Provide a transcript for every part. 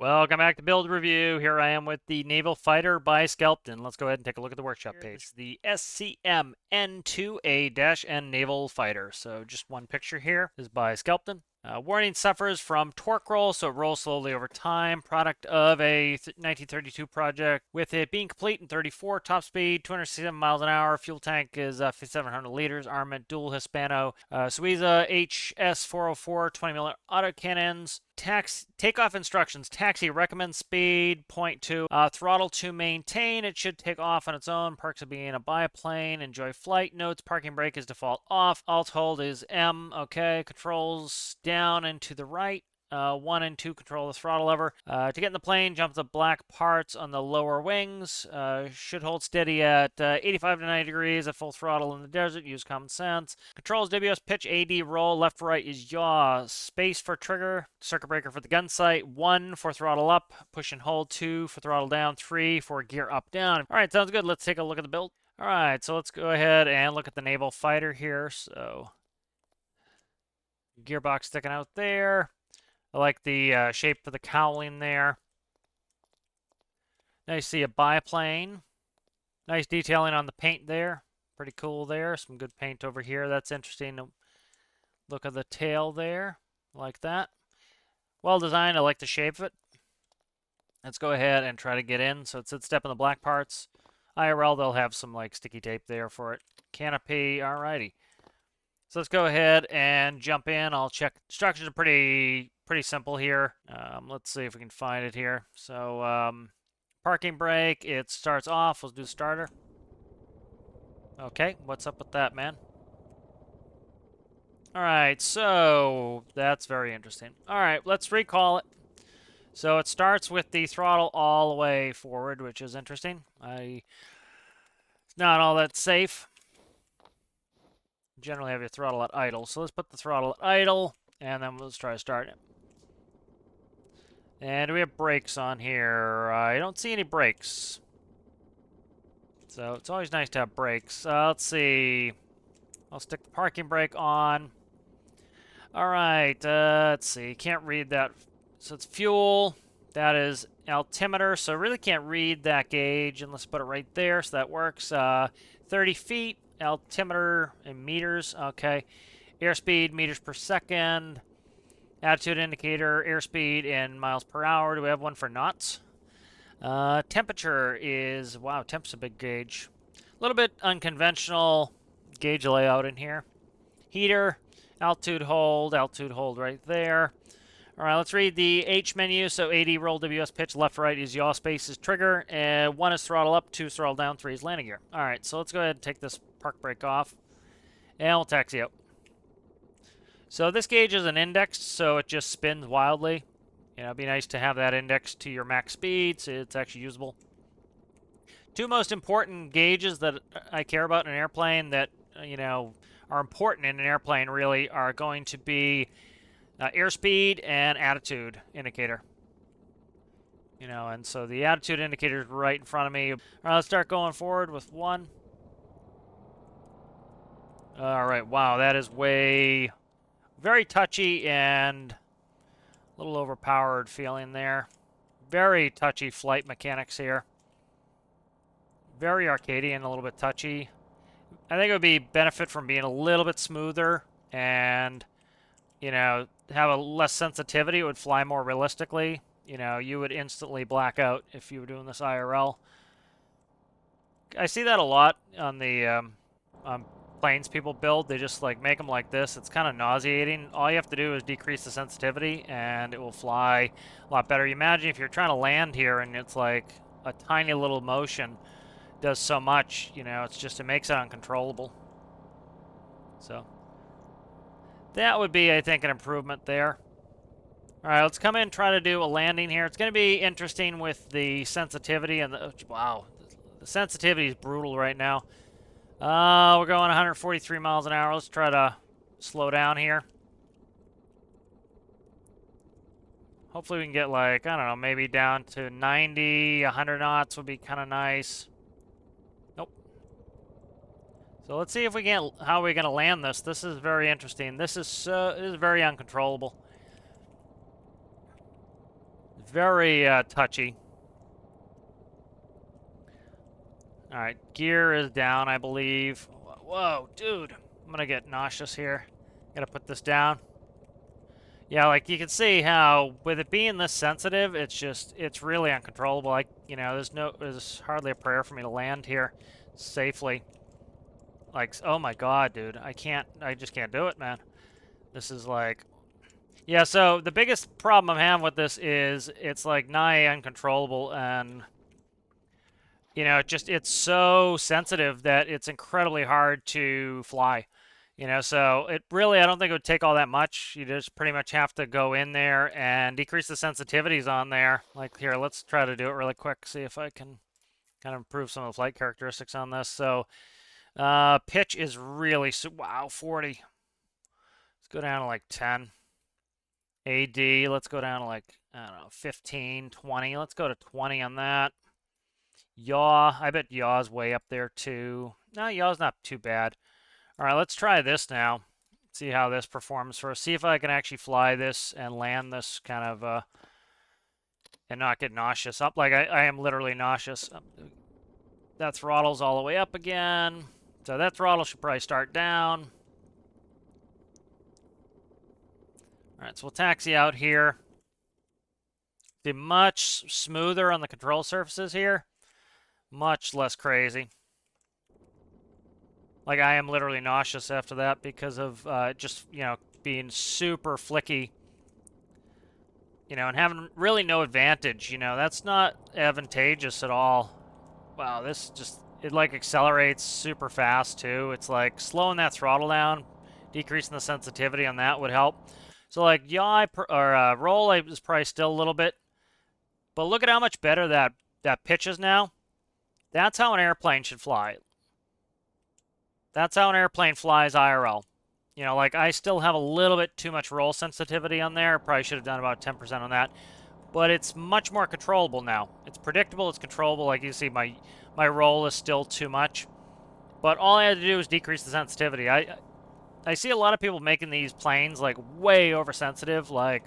Welcome back to Build Review. Here I am with the Naval Fighter by Skelbton. Let's go ahead and take a look at the workshop page. This is the SCM N2A-N Naval Fighter. So just one picture here. This is by Skelbton. Warning: suffers from torque roll, so it rolls slowly over time. Product of a 1932 project, with it being complete in 34. Top speed 267 miles an hour. Fuel tank is 5,700 liters. Armament dual Hispano Suiza HS-404 20mm autocannons. Takeoff instructions: taxi, recommend speed 0.2, throttle to maintain. It should take off on its own. Perks of being a biplane: enjoy flight. Notes: parking brake is default off. Alt hold is M. Okay. Controls: down and to the right. 1 and 2 control the throttle lever. To get in the plane, jump the black parts on the lower wings. Should hold steady at 85 to 90 degrees at full throttle in the desert. Use common sense. Controls: WS pitch, AD roll. Left right is yaw. Space for trigger. Circuit breaker for the gun sight. 1 for throttle up. Push and hold. 2 for throttle down. 3 for gear up down. All right, sounds good. Let's take a look at the build. All right, so let's go ahead and look at the naval fighter here. So gearbox sticking out there. I like the shape for the cowling there. Now you see a biplane. Nice detailing on the paint there. Pretty cool there. Some good paint over here. That's interesting. Look at the tail there. Like that. Well designed. I like the shape of it. Let's go ahead and try to get in. So it said step in the black parts. IRL, they'll have some like sticky tape there for it. Canopy. Alrighty. So let's go ahead and jump in. I'll check. Instructions are pretty simple here. Let's see if we can find it here. So parking brake, it starts off. Let's do starter. Okay, what's up with that, man? All right, so that's very interesting. All right, let's recall it. So it starts with the throttle all the way forward, which is interesting. It's not all that safe. Generally have your throttle at idle. So let's put the throttle at idle, and then let's try to start it. And we have brakes on here. I don't see any brakes. So it's always nice to have brakes. Let's see. I'll stick the parking brake on. All right, let's see. Can't read that. So it's fuel. That is altimeter. So I really can't read that gauge. And let's put it right there. So that works. 30 feet. Altimeter in meters. Okay. Airspeed, meters per second. Attitude indicator, airspeed in miles per hour. Do we have one for knots? Temperature is, wow, temp's a big gauge. A little bit unconventional gauge layout in here. Heater, altitude hold right there. All right, let's read the H menu. So AD, roll, WS pitch, left, right is yaw, space is trigger, and 1 is throttle up, 2 is throttle down, 3 is landing gear. All right, so let's go ahead and take this park brake off, and we'll taxi out. So this gauge is an indexed, so it just spins wildly. You know, it'd be nice to have that indexed to your max speed, so it's actually usable. Two most important gauges that I care about in an airplane that, you know, are important in an airplane really are going to be airspeed and attitude indicator. You know, and so the attitude indicator is right in front of me. All right, let's start going forward with 1. All right, wow, that is very touchy and a little overpowered feeling there. Very touchy flight mechanics here. Very Arcadian, a little bit touchy. I think it would be benefit from being a little bit smoother and, you know, have a less sensitivity. It would fly more realistically. You know, you would instantly black out if you were doing this IRL. I see that a lot on the planes people build. They just like make them like this. It's kind of nauseating. All you have to do is decrease the sensitivity and it will fly a lot better. You imagine if you're trying to land here and it's like a tiny little motion does so much, you know, it makes it uncontrollable. So that would be, I think, an improvement there. All right, let's come in and try to do a landing here. It's going to be interesting with the sensitivity and wow, the sensitivity is brutal right now. We're going 143 miles an hour. Let's try to slow down here. Hopefully we can get like, I don't know, maybe down to 90, 100 knots would be kind of nice. Nope. So let's see if we can, how we're going to land this. This is very interesting. This is very uncontrollable. very touchy. All right, gear is down, I believe. Whoa, dude. I'm gonna get nauseous here. Gotta put this down. Yeah, like you can see how with it being this sensitive, it's really uncontrollable. Like, there's hardly a prayer for me to land here safely. Like, oh my God, dude. I just can't do it, man. This is like, yeah, so the biggest problem I'm having with this is it's like nigh uncontrollable, and it's so sensitive that it's incredibly hard to fly. So it really, I don't think it would take all that much. You just pretty much have to go in there and decrease the sensitivities on there. Like here, let's try to do it really quick, see if I can kind of improve some of the flight characteristics on this. So pitch is really, wow, 40. Let's go down to like 10. AD, let's go down to like, I don't know, 15, 20. Let's go to 20 on that. Yaw, I bet yaw's way up there too. No, yaw's not too bad. All right, let's try this now. See how this performs first. See if I can actually fly this and land this kind of, and not get nauseous. Up, like I am literally nauseous. That throttle's all the way up again. So that throttle should probably start down. All right, so we'll taxi out here. Be much smoother on the control surfaces here. Much less crazy. Like, I am literally nauseous after that because of just, being super flicky. And having really no advantage, that's not advantageous at all. Wow, it like accelerates super fast too. It's like slowing that throttle down, decreasing the sensitivity on that would help. So like yaw or roll is probably still a little bit, but look at how much better that pitch is now. That's how an airplane should fly. That's how an airplane flies IRL. Like I still have a little bit too much roll sensitivity on there. Probably should have done about 10% on that. But it's much more controllable now. It's predictable, it's controllable. Like you see, my roll is still too much. But all I had to do was decrease the sensitivity. I see a lot of people making these planes like way oversensitive. Like,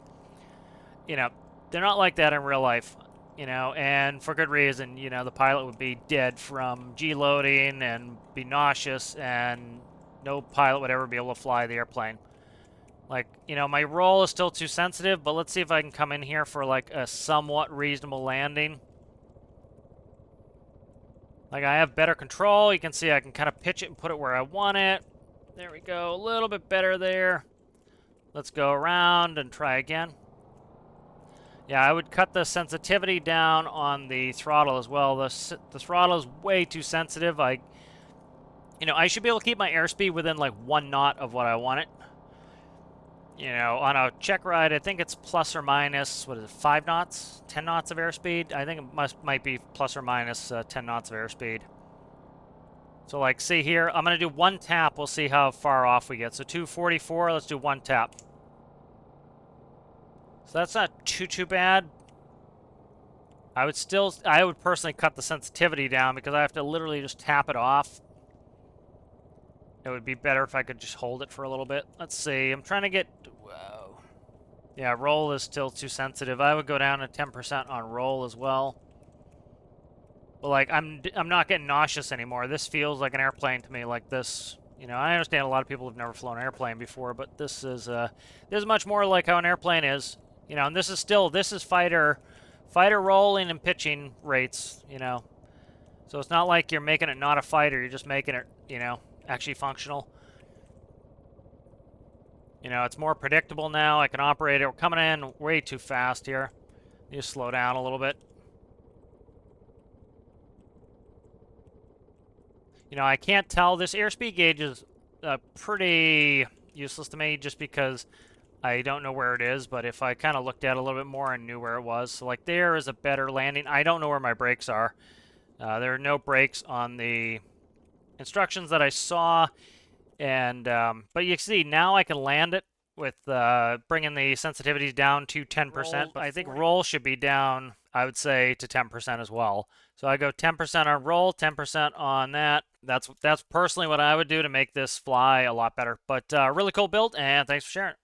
they're not like that in real life. And for good reason. The pilot would be dead from G-loading and be nauseous, and no pilot would ever be able to fly the airplane. Like, my roll is still too sensitive, but let's see if I can come in here for like a somewhat reasonable landing. Like, I have better control. You can see I can kind of pitch it and put it where I want it. There we go. A little bit better there. Let's go around and try again. Yeah, I would cut the sensitivity down on the throttle as well. The throttle is way too sensitive. I should be able to keep my airspeed within like 1 knot of what I want it. On a check ride, I think it's plus or minus, what is it, 5 knots? 10 knots of airspeed? I think it might be plus or minus 10 knots of airspeed. So like, see here, I'm going to do 1 tap. We'll see how far off we get. So 244, let's do 1 tap. So that's not too bad. I would personally cut the sensitivity down because I have to literally just tap it off. It would be better if I could just hold it for a little bit. Let's see. I'm trying to get... Whoa. Yeah, roll is still too sensitive. I would go down to 10% on roll as well. But like, I'm not getting nauseous anymore. This feels like an airplane to me. Like this. I understand a lot of people have never flown an airplane before, but this is much more like how an airplane is. And this is fighter rolling and pitching rates. So it's not like you're making it not a fighter. You're just making it, actually functional. It's more predictable now. I can operate it. We're coming in way too fast here. You slow down a little bit. I can't tell. This airspeed gauge is pretty useless to me just because I don't know where it is, but if I kind of looked at it a little bit more and knew where it was. So like there is a better landing. I don't know where my brakes are. There are no brakes on the instructions that I saw, and but you see now I can land it with bringing the sensitivities down to 10%. But I think roll should be down, I would say, to 10% as well. So I go 10% on roll, 10% on that. That's personally what I would do to make this fly a lot better. But really cool build, and thanks for sharing it.